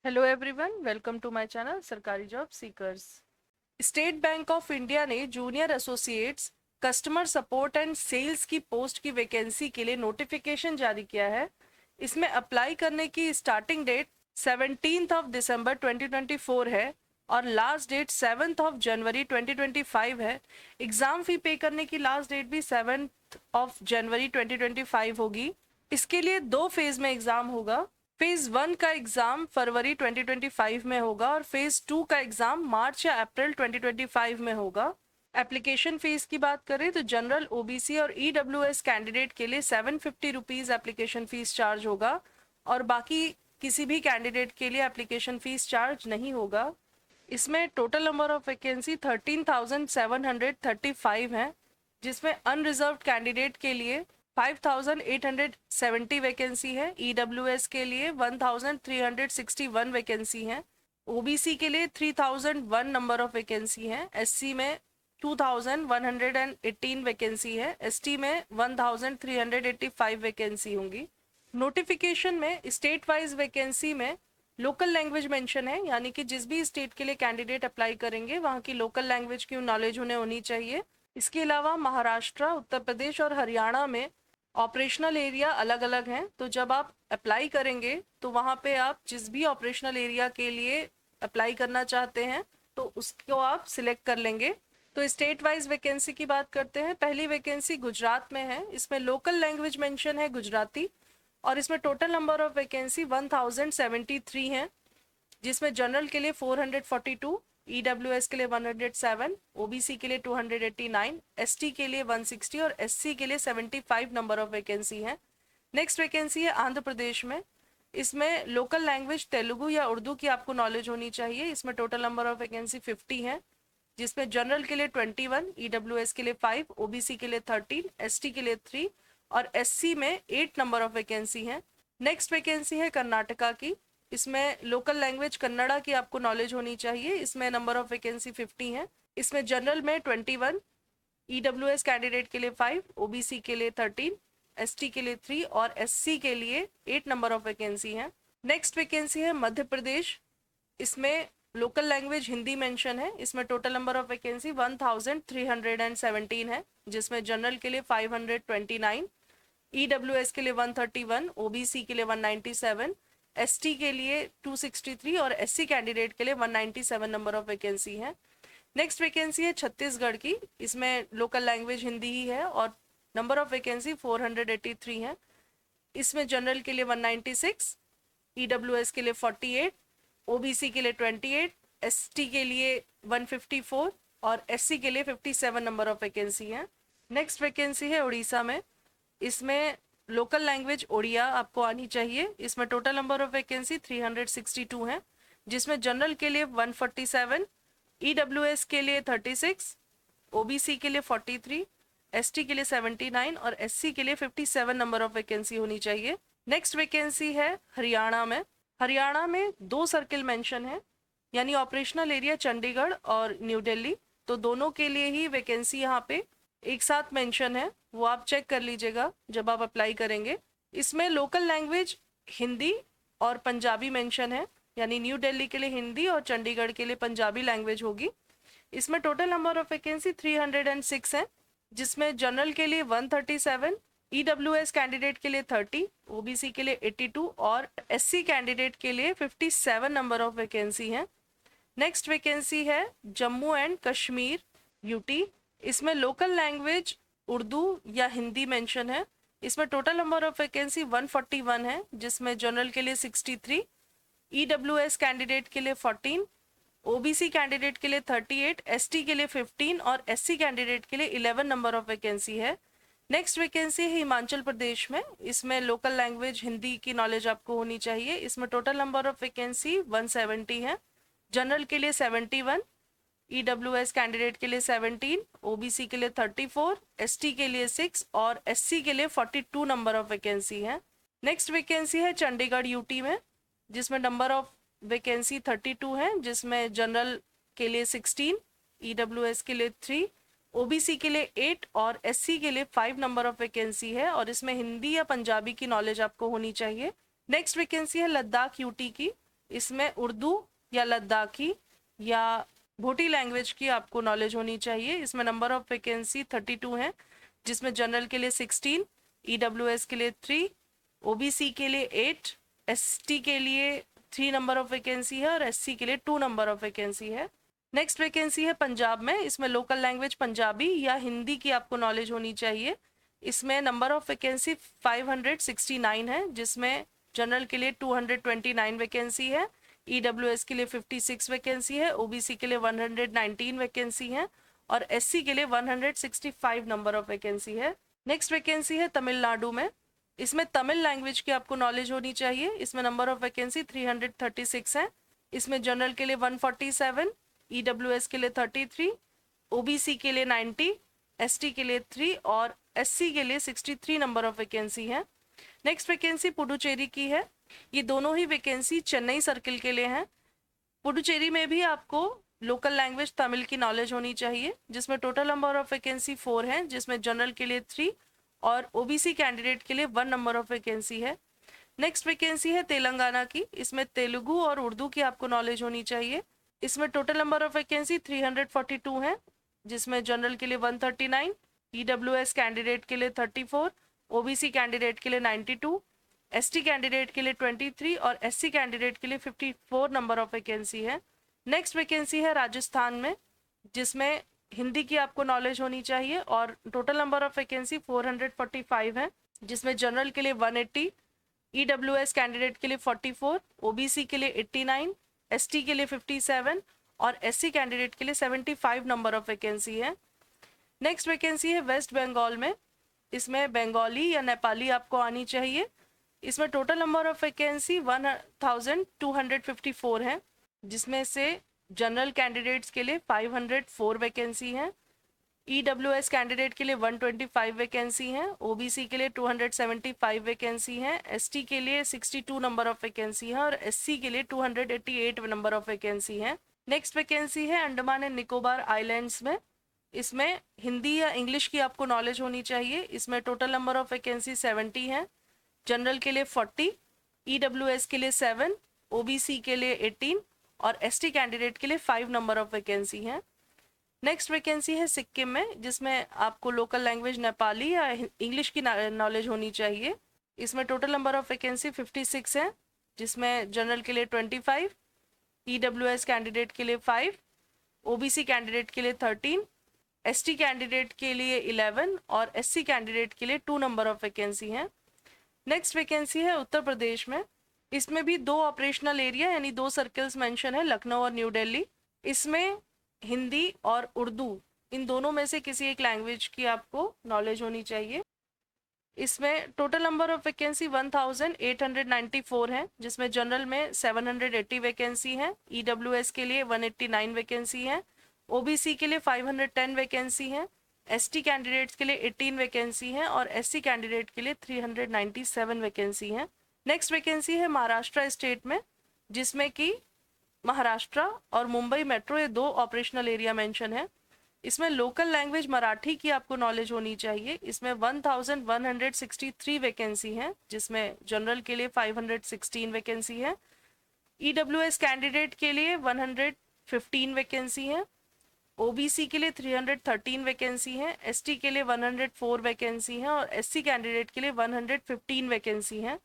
Hello everyone, welcome to my channel सरकारी job seekers. State bank of India ने junior associates customer support and sales की post की vacancy के लिए notification जारी किया है। इसमें अप्लाई करने की स्टार्टिंग डेट 17 दिसंबर 2024 है और लास्ट डेट 7 जनवरी 2025 है। एग्जाम फी पे करने की लास्ट डेट भी 7 जनवरी 2025 होगी। इसके लिए 2 फेज में एग्जाम होगा। फेज 1 का एग्जाम फरवरी 2025 में होगा और फेज 2 का एग्जाम मार्च या अप्रैल 2025 में होगा। एप्लीकेशन फीस की बात करें तो जनरल, ओबीसी और ईडब्ल्यूएस कैंडिडेट के लिए 750 रुपीज एप्लीकेशन फीस चार्ज होगा और बाकी किसी भी कैंडिडेट के लिए एप्लीकेशन फीस चार्ज नहीं होगा। इसमें टोटल नंबर ऑफ वैकेंसी 13,735 है, जिसमें अनरिजर्व्ड कैंडिडेट के लिए 5,870 वैकेंसी है, ईडब्ल्यूएस के लिए 1,361 वैकेंसी है, ओबीसी के लिए 3,001 नंबर ऑफ वैकेंसी है, एससी में 2,118 वैकेंसी है, एसटी में 1,385 वैकेंसी होंगी। नोटिफिकेशन में स्टेट वाइज वैकेंसी में लोकल लैंग्वेज मेंशन है, यानी कि जिस भी स्टेट के लिए कैंडिडेट अप्लाई करेंगे वहाँ की लोकल लैंग्वेज की नॉलेज उन्हें होनी चाहिए। इसके अलावा महाराष्ट्र, उत्तर प्रदेश और हरियाणा में ऑपरेशनल एरिया अलग अलग हैं, तो जब आप अप्लाई करेंगे तो वहाँ पे आप जिस भी ऑपरेशनल एरिया के लिए अप्लाई करना चाहते हैं तो उसको आप सिलेक्ट कर लेंगे। तो स्टेट वाइज वैकेंसी की बात करते हैं। पहली वैकेंसी गुजरात में है, इसमें लोकल लैंग्वेज मेंशन है गुजराती और इसमें टोटल नंबर ऑफ वैकेंसी 1073 है, जिसमें जनरल के लिए 442, ईडब्ल्यूएस के लिए 107, ओबीसी के लिए 289, एसटी के लिए 160 और एससी के लिए 75 नंबर ऑफ वैकेंसी है। नेक्स्ट वैकेंसी है आंध्र प्रदेश में। इसमें लोकल लैंग्वेज तेलुगु या उर्दू की आपको नॉलेज होनी चाहिए। इसमें टोटल नंबर ऑफ वैकेंसी 50 है, जिसमें जनरल के लिए 21, ईडब्ल्यूएस के लिए 5, ओबीसी के लिए 13, एसटी के लिए 3 और एससी में 8 नंबर ऑफ वैकेंसी है। नेक्स्ट वैकेंसी है कर्नाटका की। इसमें लोकल लैंग्वेज कन्नड़ा की आपको नॉलेज होनी चाहिए। इसमें नंबर ऑफ वैकेंसी 50 है। इसमें जनरल में 21, ईडब्ल्यूएस कैंडिडेट के लिए 5, ओबीसी के लिए 13, एसटी के लिए 3 और एससी के लिए 8 नंबर ऑफ वैकेंसी है। नेक्स्ट वैकेंसी है मध्य प्रदेश। इसमें लोकल लैंग्वेज हिंदी मेंशन है। इसमें टोटल नंबर ऑफ वैकेंसी 1317 है, जिसमें जनरल के लिए 529, ईडब्ल्यूएस के लिए 131, ओबीसी के लिए 197, एसटी के लिए 263 और एससी कैंडिडेट के लिए 197 नंबर ऑफ वैकेंसी है। नेक्स्ट वैकेंसी है छत्तीसगढ़ की। इसमें लोकल लैंग्वेज हिंदी ही है और नंबर ऑफ वैकेंसी 483 है। इसमें जनरल के लिए 196, ईडब्ल्यूएस के लिए 48, ओबीसी के लिए 28, एसटी के लिए 154 और एससी के लिए 57 नंबर ऑफ वैकेंसी है। नेक्स्ट वैकेंसी है उड़ीसा में। इसमें लोकल लैंग्वेज ओडिया आपको आनी चाहिए। इसमें टोटल नंबर ऑफ वैकेंसी 362 है, जिसमें जनरल के लिए 147, ईडब्ल्यूएस के लिए 36, ओबीसी के लिए 43, एसटी के लिए 79 और एससी के लिए 57 नंबर ऑफ वैकेंसी होनी चाहिए। नेक्स्ट वैकेंसी है हरियाणा में। हरियाणा में 2 सर्किल मेंशन है, यानी ऑपरेशनल एरिया चंडीगढ़ और न्यू दिल्ली, तो दोनों के लिए ही वैकेंसी यहाँ पे एक साथ मेंशन है, वो आप चेक कर लीजिएगा जब आप अप्लाई करेंगे। इसमें लोकल लैंग्वेज हिंदी और पंजाबी मेंशन है, यानी न्यू दिल्ली के लिए हिंदी और चंडीगढ़ के लिए पंजाबी लैंग्वेज होगी। इसमें टोटल नंबर ऑफ वैकेंसी 306 है, जिसमें जनरल के लिए 137, ईडब्ल्यूएस कैंडिडेट के लिए 30, ओबीसी के लिए 82 और एससी कैंडिडेट के लिए 57 नंबर ऑफ वैकेंसी है। नेक्स्ट वैकेंसी है जम्मू एंड कश्मीर यूटी। इसमें लोकल लैंग्वेज उर्दू या हिंदी मेंशन है। इसमें टोटल नंबर ऑफ वैकेंसी 141 है, जिसमें जनरल के लिए 63, ईडब्ल्यूएस कैंडिडेट के लिए 14, ओबीसी कैंडिडेट के लिए 38, एसटी के लिए 15 और एससी कैंडिडेट के लिए 11 नंबर ऑफ वैकेंसी है। नेक्स्ट वैकेंसी है हिमाचल प्रदेश में। इसमें लोकल लैंग्वेज हिंदी की नॉलेज आपको होनी चाहिए। इसमें टोटल नंबर ऑफ वैकेंसी 170 है, जनरल के लिए 71, ईडब्ल्यूएस कैंडिडेट के लिए 17, ओबीसी के लिए 34, एसटी के लिए 6 और एससी के लिए 42 नंबर ऑफ वैकेंसी है। नेक्स्ट वैकेंसी है चंडीगढ़ यूटी में, जिसमें नंबर ऑफ वैकेंसी 32 है, जिसमें जनरल के लिए 16, ईडब्ल्यूएस के लिए 3, ओबीसी के लिए 8 और एससी के लिए 5 नंबर ऑफ वैकेंसी है और इसमें हिंदी या पंजाबी की नॉलेज आपको होनी चाहिए। नेक्स्ट वैकेंसी है लद्दाख यूटी की। इसमें उर्दू या लद्दाखी या भोटी लैंग्वेज की आपको नॉलेज होनी चाहिए। इसमें नंबर ऑफ वैकेंसी 32 है, जिसमें जनरल के लिए 16, ईडब्ल्यूएस के लिए 3, ओबीसी के लिए 8, एसटी के लिए 3 नंबर ऑफ वैकेंसी है और एससी के लिए 2 नंबर ऑफ वैकेंसी है। नेक्स्ट वैकेंसी है पंजाब में। इसमें लोकल लैंग्वेज पंजाबी या हिंदी की आपको नॉलेज होनी चाहिए। इसमें नंबर ऑफ वैकेंसी 569 है, जिसमें जनरल के लिए 229 वैकेंसी है, ईडब्ल्यूएस के लिए 56 वैकेंसी है, ओबीसी के लिए 119 वैकेंसी है और एससी के लिए 165 नंबर ऑफ वैकेंसी है। नेक्स्ट वैकेंसी है तमिलनाडु में। इसमें तमिल लैंग्वेज की आपको नॉलेज होनी चाहिए। इसमें नंबर ऑफ वैकेंसी 336 है। इसमें जनरल के लिए 147, ईडब्ल्यूएस के लिए 33, ओबीसी के लिए 90, एसटी के लिए 3 और एससी के लिए 63 नंबर ऑफ वैकेंसी है। नेक्स्ट वैकेंसी पुडुचेरी की है। ये दोनों ही वैकेंसी चेन्नई सर्किल के लिए हैं। पुडुचेरी में भी आपको लोकल लैंग्वेज तमिल की नॉलेज होनी चाहिए, जिसमें टोटल नंबर ऑफ वैकेंसी 4 है, जिसमें जनरल के लिए 3 और ओबीसी कैंडिडेट के लिए 1 नंबर ऑफ वैकेंसी है। नेक्स्ट वैकेंसी है तेलंगाना की। इसमें तेलुगु और उर्दू की आपको नॉलेज होनी चाहिए। इसमें टोटल नंबर ऑफ वैकेंसी 342 है, जिसमें जनरल के लिए 139, ईडब्ल्यूएस कैंडिडेट के लिए 34, ओबीसी कैंडिडेट के लिए 92, एसटी कैंडिडेट के लिए 23 और एससी कैंडिडेट के लिए 54 नंबर ऑफ वैकेंसी है। नेक्स्ट वैकेंसी है राजस्थान में, जिसमें हिंदी की आपको नॉलेज होनी चाहिए और टोटल नंबर ऑफ वैकेंसी 445 है, जिसमें जनरल के लिए 180, ईडब्ल्यूएस कैंडिडेट के लिए 44, ओबीसी के लिए 89, एसटी के लिए 57 और एससी कैंडिडेट के लिए 75 नंबर ऑफ वैकेंसी है। नेक्स्ट वैकेंसी है वेस्ट बंगाल में। इसमें बंगाली या नेपाली आपको आनी चाहिए। इसमें टोटल नंबर ऑफ वैकेंसी 1254 है, जिसमें से जनरल कैंडिडेट्स के लिए 504 वैकेंसी हैं, ईडब्ल्यूएस कैंडिडेट के लिए 125 वैकेंसी हैं, ओबीसी के लिए 275 वैकेंसी हैं, एसटी के लिए 62 नंबर ऑफ वैकेंसी है और एससी के लिए 288 नंबर ऑफ वैकेंसी है। नेक्स्ट वैकेंसी है अंडमान एंड निकोबार आइलैंड्स में। इसमें हिंदी या इंग्लिश की आपको नॉलेज होनी चाहिए। इसमें टोटल नंबर ऑफ वैकेंसी 70 है, जनरल के लिए 40, ईडब्ल्यूएस के लिए 7, ओबीसी के लिए 18 और एसटी कैंडिडेट के लिए 5 नंबर ऑफ वैकेंसी है। नेक्स्ट वैकेंसी है सिक्किम में, जिसमें आपको लोकल लैंग्वेज नेपाली या इंग्लिश की नॉलेज होनी चाहिए। इसमें टोटल नंबर ऑफ वैकेंसी 56 है, जिसमें जनरल के लिए 25, ईडब्ल्यूएस कैंडिडेट के लिए 5, ओबीसी कैंडिडेट के लिए 13, एसटी कैंडिडेट के लिए 11 और एससी कैंडिडेट के लिए 2 नंबर ऑफ वैकेंसी है। नेक्स्ट वैकेंसी है उत्तर प्रदेश में। इसमें भी 2 ऑपरेशनल एरिया यानी 2 सर्कल्स मेंशन है, लखनऊ और न्यू दिल्ली। इसमें हिंदी और उर्दू इन दोनों में से किसी एक लैंग्वेज की आपको नॉलेज होनी चाहिए। इसमें टोटल नंबर ऑफ वैकेंसी 1894 है, जिसमें जनरल में 780 वैकेंसी है, ईडब्ल्यूएस के लिए 189 वैकेंसी है, ओबीसी के लिए 510 वैकेंसी है, एसटी कैंडिडेट्स के लिए 18 वैकेंसी है और एससी कैंडिडेट के लिए 397 वैकेंसी है। नेक्स्ट वैकेंसी है महाराष्ट्र स्टेट में, जिसमें कि महाराष्ट्र और मुंबई मेट्रो ये 2 ऑपरेशनल एरिया मेंशन है। इसमें लोकल लैंग्वेज मराठी की आपको नॉलेज होनी चाहिए। इसमें 1163 वैकेंसी है, जिसमें जनरल के लिए 516 वैकेंसी है, ईडब्ल्यूएस कैंडिडेट के लिए 115 वैकेंसी है, ओबीसी के लिए 313 वैकेंसी है, एसटी के लिए 104 वैकेंसी है और एससी कैंडिडेट के लिए 115 वैकेंसी है।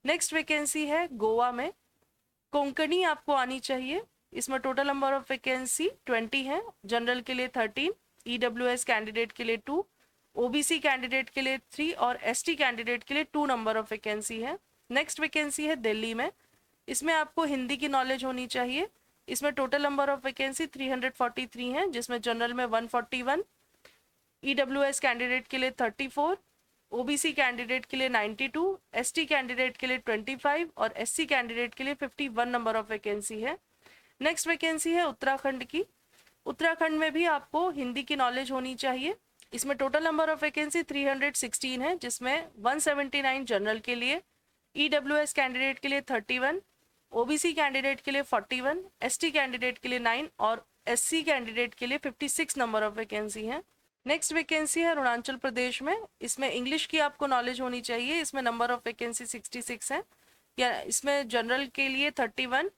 नेक्स्ट वैकेंसी है गोवा में। कोंकणी आपको आनी चाहिए। इसमें टोटल नंबर ऑफ वैकेंसी 20 है, जनरल के लिए 13, ईडब्ल्यूएस कैंडिडेट के लिए 2, ओबीसी कैंडिडेट के लिए 3 और एसटी कैंडिडेट के लिए 2 नंबर ऑफ वैकेंसी है। नेक्स्ट वैकेंसी है दिल्ली में। इसमें आपको हिंदी की नॉलेज होनी चाहिए। इसमें टोटल नंबर ऑफ वैकेंसी 343 है, जिसमें जनरल में 141, ईडब्ल्यूएस कैंडिडेट के लिए 34, ओबीसी कैंडिडेट के लिए 92, एसटी कैंडिडेट के लिए 25 और एससी कैंडिडेट के लिए 51 नंबर ऑफ वैकेंसी है। नेक्स्ट वैकेंसी है उत्तराखंड की। उत्तराखंड में भी आपको हिंदी की नॉलेज होनी चाहिए। इसमें टोटल नंबर ऑफ वैकेंसी 316 है, जिसमें 179 जनरल के लिए, ईडब्ल्यूएस कैंडिडेट के लिए 31, ओबीसी कैंडिडेट के लिए 41, एसटी कैंडिडेट के लिए 9 और एससी कैंडिडेट के लिए 56 नंबर ऑफ वैकेंसी है। नेक्स्ट वैकेंसी है अरुणाचल प्रदेश में। इसमें इंग्लिश की आपको नॉलेज होनी चाहिए। इसमें नंबर ऑफ वैकेंसी 66 है, या इसमें जनरल के लिए 31,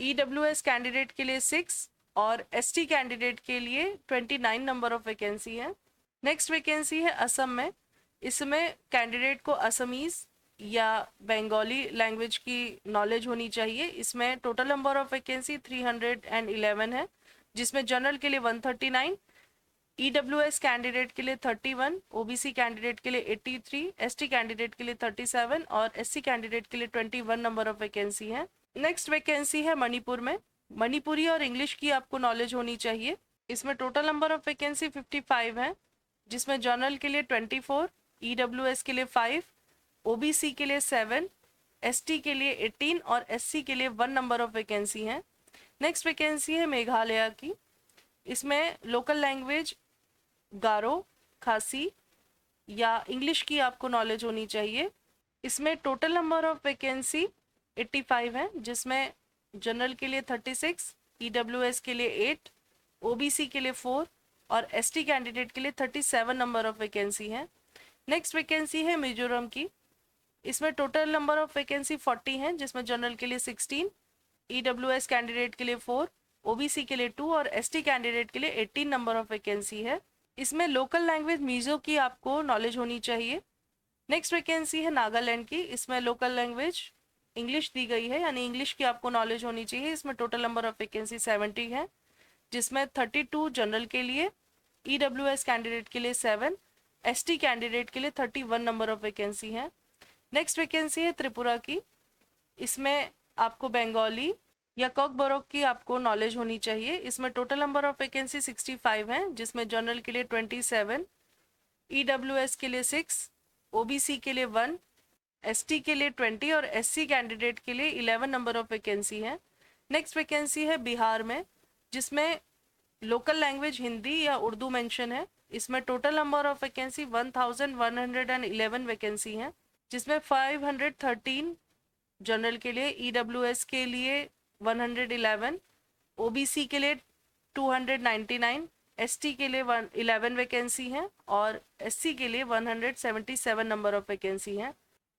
EWS कैंडिडेट के लिए 6 और ST कैंडिडेट के लिए 29 नंबर ऑफ वैकेंसी है। नेक्स्ट वैकेंसी है असम में। इसमें कैंडिडेट को असमीज या बंगाली लैंग्वेज की नॉलेज होनी चाहिए। इसमें टोटल नंबर ऑफ वैकेंसी 311 है, जिसमें जनरल के लिए 139, EWS कैंडिडेट के लिए 31, OBC कैंडिडेट के लिए 83, ST कैंडिडेट के लिए 37 और SC कैंडिडेट के लिए 21 नंबर ऑफ वैकेंसी है। नेक्स्ट वैकेंसी है मणिपुर में। मणिपुरी और इंग्लिश की आपको नॉलेज होनी चाहिए। इसमें टोटल नंबर ऑफ वैकेंसी 55 है, जिसमें जनरल के लिए 24, EWS के लिए 5, OBC के लिए 7, ST के लिए 18 और SC के लिए 1 नंबर ऑफ वैकेंसी है। नेक्स्ट वैकेंसी है मेघालय की। इसमें लोकल लैंग्वेज गारो, खासी या इंग्लिश की आपको नॉलेज होनी चाहिए। इसमें टोटल नंबर ऑफ वैकेंसी 85 है, जिसमें जनरल के लिए 36, EWS के लिए 8, OBC के लिए 4 और ST कैंडिडेट के लिए 37 नंबर ऑफ वैकेंसी है। नेक्स्ट वैकेंसी है मिजोरम की। इसमें टोटल नंबर ऑफ वैकेंसी 40 है, जिसमें जनरल के लिए 16, EWS कैंडिडेट के लिए 4, OBC के लिए 2 और ST कैंडिडेट के लिए 18 नंबर ऑफ वैकेंसी है। इसमें लोकल लैंग्वेज मिजो की आपको नॉलेज होनी चाहिए। नेक्स्ट वैकेंसी है नागालैंड की। इसमें लोकल लैंग्वेज इंग्लिश दी गई है, यानी इंग्लिश की आपको नॉलेज होनी चाहिए। इसमें टोटल नंबर ऑफ वैकेंसी 70 है, जिसमें 32 जनरल के लिए, EWS कैंडिडेट के लिए 7, ST कैंडिडेट के लिए 31 नंबर ऑफ वैकेंसी है। नेक्स्ट वैकेंसी है त्रिपुरा की। इसमें आपको बंगाली या कॉकबोरोक की आपको नॉलेज होनी चाहिए। इसमें टोटल नंबर ऑफ वैकेंसी 65 है, जिसमें जनरल के लिए 27, EWS के लिए 6, OBC के लिए 1, ST के लिए 20 और SC कैंडिडेट के लिए 11 नंबर ऑफ वैकेंसी है। नेक्स्ट वैकेंसी है बिहार में, जिसमें लोकल लैंग्वेज हिंदी या उर्दू मेंशन है। इसमें total number of vacancy 1111 vacancy है, जिसमें 513 जनरल के लिए, EWS के लिए 111, OBC के लिए 299, ST के लिए 11 वैकेंसी है और SC के लिए 177 नंबर ऑफ वैकेंसी है।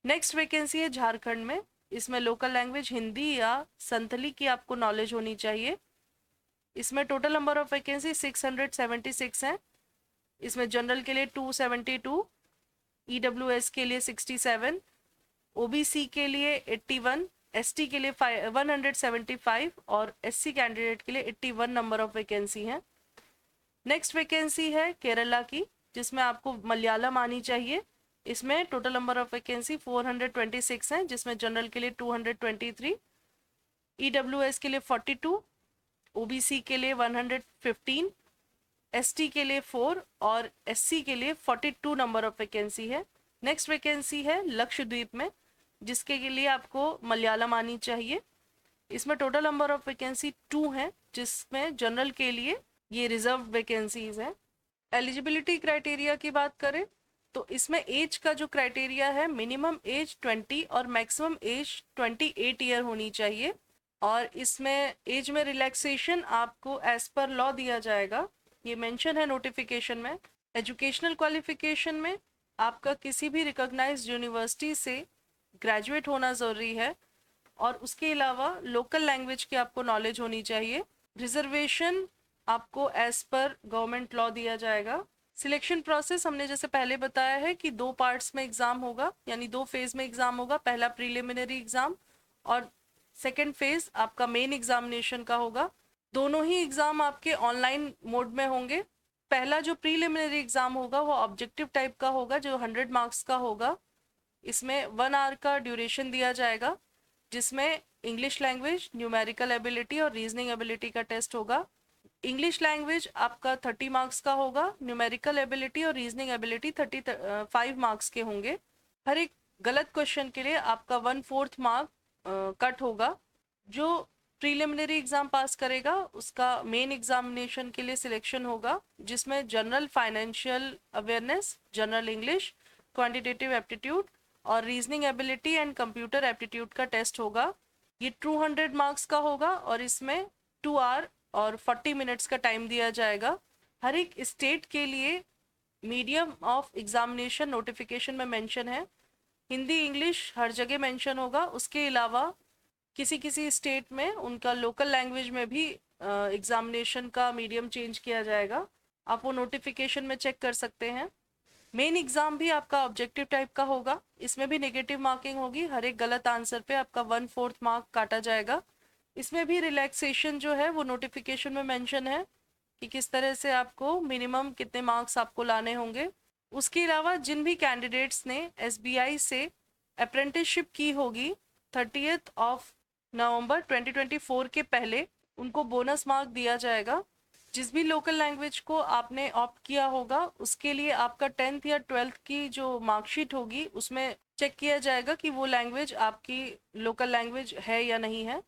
नेक्स्ट वैकेंसी है झारखंड में। इसमें लोकल लैंग्वेज हिंदी या संथली की आपको नॉलेज होनी चाहिए। इसमें टोटल नंबर ऑफ वैकेंसी 676 है। इसमें जनरल के लिए 272, EWS के लिए 67, OBC के लिए 81, ST के लिए 175 और SC कैंडिडेट के लिए 81 नंबर ऑफ वैकेंसी है। नेक्स्ट वैकेंसी है केरला की, जिसमें आपको मलयालम आनी चाहिए। इसमें टोटल नंबर ऑफ वैकेंसी 426 है, जिसमें जनरल के लिए 223, EWS के लिए 42, OBC के लिए 115, ST के लिए 4 और SC के लिए 42 नंबर ऑफ वैकेंसी है। नेक्स्ट वैकेंसी है लक्षद्वीप में, जिसके लिए आपको मलयालम आनी चाहिए। इसमें टोटल नंबर ऑफ वैकेंसी 2 है, जिसमें जनरल के लिए ये रिजर्व वैकेंसीज है। एलिजिबिलिटी क्राइटेरिया की बात करें तो इसमें एज का जो क्राइटेरिया है, मिनिमम एज 20 और मैक्सिमम एज 28 ईयर होनी चाहिए। और इसमें एज में रिलैक्सेशन आपको एज पर लॉ दिया जाएगा, ये मेंशन है नोटिफिकेशन में। एजुकेशनल क्वालिफिकेशन में आपका किसी भी रिकॉग्नाइज्ड यूनिवर्सिटी से ग्रेजुएट होना ज़रूरी है और उसके अलावा लोकल लैंग्वेज की आपको नॉलेज होनी चाहिए। रिजर्वेशन आपको एज पर गवर्नमेंट लॉ दिया जाएगा। सिलेक्शन प्रोसेस हमने जैसे पहले बताया है कि 2 पार्ट्स में एग्जाम होगा, यानी 2 फेज में एग्जाम होगा। पहला प्रीलिमिनरी एग्जाम और सेकेंड फेज आपका मेन एग्जामिनेशन का होगा। दोनों ही एग्जाम आपके ऑनलाइन मोड में होंगे। पहला जो प्रीलिमिनरी एग्जाम होगा वो ऑब्जेक्टिव टाइप का होगा, जो 100 मार्क्स का होगा। इसमें 1 आवर का ड्यूरेशन दिया जाएगा, जिसमें इंग्लिश लैंग्वेज, न्यूमेरिकल एबिलिटी और रीजनिंग एबिलिटी का टेस्ट होगा। इंग्लिश लैंग्वेज आपका 30 मार्क्स का होगा, न्यूमेरिकल एबिलिटी और रीजनिंग एबिलिटी 35 मार्क्स के होंगे। हर एक गलत क्वेश्चन के लिए आपका 1/4 मार्क कट होगा। जो प्रीलिमिनरी एग्जाम पास करेगा उसका मेन एग्जामिनेशन के लिए सिलेक्शन होगा, जिसमें general financial awareness, general English, quantitative aptitude और reasoning ability and computer aptitude का टेस्ट होगा। ये 200 मार्क्स का होगा और इसमें 2 आवर और 40 मिनट्स का टाइम दिया जाएगा। हर एक स्टेट के लिए मीडियम ऑफ एग्जामिनेशन नोटिफिकेशन में मेंशन है। हिंदी इंग्लिश हर जगह मेंशन होगा। उसके अलावा किसी किसी स्टेट में उनका लोकल लैंग्वेज में भी एग्जामिनेशन का मीडियम चेंज किया जाएगा। आप वो नोटिफिकेशन में चेक कर सकते हैं। मेन एग्जाम भी आपका ऑब्जेक्टिव टाइप का होगा। इसमें भी नेगेटिव मार्किंग होगी। हर एक गलत आंसर पे आपका 1/4 मार्क काटा जाएगा। इसमें भी रिलैक्सेशन जो है वो नोटिफिकेशन में मेंशन है कि किस तरह से आपको मिनिमम कितने मार्क्स आपको लाने होंगे। उसके अलावा जिन भी कैंडिडेट्स ने एसबीआई से अप्रेंटिसशिप की होगी 30 नवंबर 2024 के पहले, उनको बोनस मार्क दिया जाएगा। जिस भी लोकल लैंग्वेज को आपने ऑप्ट किया होगा उसके लिए आपका 10th या 12th की जो मार्कशीट होगी उसमें चेक किया जाएगा कि वो लैंग्वेज आपकी लोकल लैंग्वेज है या नहीं है।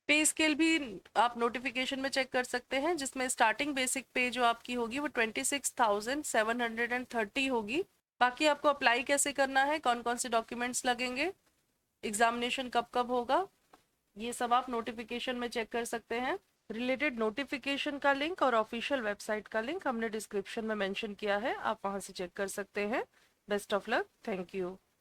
पे स्केल भी आप नोटिफिकेशन में चेक कर सकते हैं, जिसमें स्टार्टिंग बेसिक पे जो आपकी होगी वो 26,730 होगी। बाकी आपको अप्लाई कैसे करना है, कौन कौन से डॉक्यूमेंट्स लगेंगे, एग्जामिनेशन कब कब होगा, ये सब आप नोटिफिकेशन में चेक कर सकते हैं। रिलेटेड नोटिफिकेशन का लिंक और ऑफिशियल वेबसाइट का लिंक हमने डिस्क्रिप्शन में मेंशन किया है, आप वहां से चेक कर सकते हैं। Best of luck, thank you.